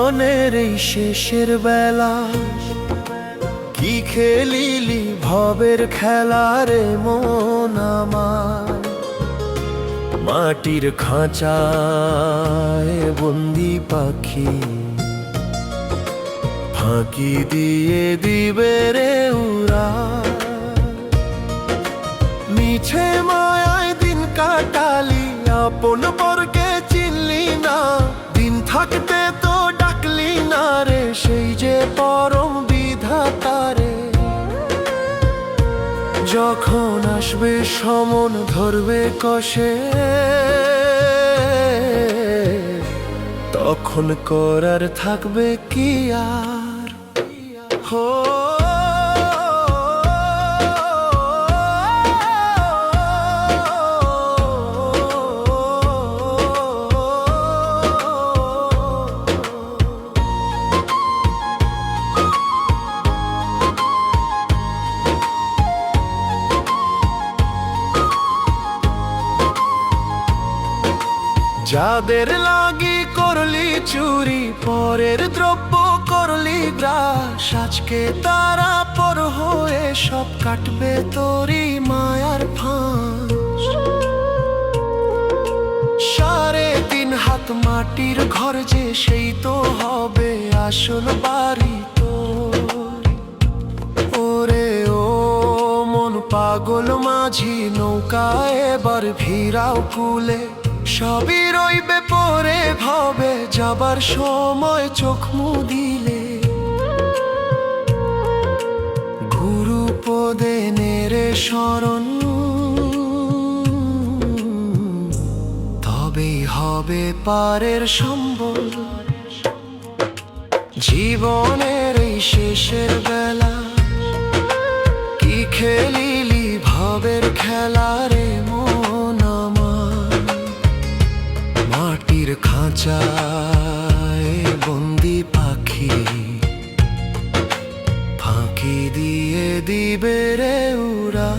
জীবনের এই শেষের বেলা কি খেলিলি ভবের খেলা রে মন আমার। মাটির খাঁচায় বন্দি পাখি ফাঁকি দিয়ে দিবে রে উড়া। মিছে মায়ায় দিন কাটালি আপন বর্গে চিনলি না, দিন থাকতে তো ডাকলি না রে সেই যে পরম বিধাতারে। যখন আসবে সমন ধরবে কষে তখন করার থাকবে কি আর। হো যাদের লাগি করলি চুরি পরের দ্রব্য করলি গ্রাস, আজকে তারা পর হয়ে সব কাটবে তোরি মায়ার ফাঁস। 3.5 হাত মাটির ঘর যে সেই তো হবে আসল বাড়ি তোর। ওরে ও মন পাগল মাঝি নৌকা এবার ভিড়াও কুলে, সবই রইবে পরে ভাবে যাবার সময় চোখ মুদিলে। গুরু পদে নেরে শরণ তবেই হবে পারের সম্বল। জীবনের এই শেষের বেলা কি খেলিলি ভবের খেলা রে মন আমার। মাটির খাঁচায় বন্দি পাখি ফাঁকি দিয়ে দিবে রে উড়া।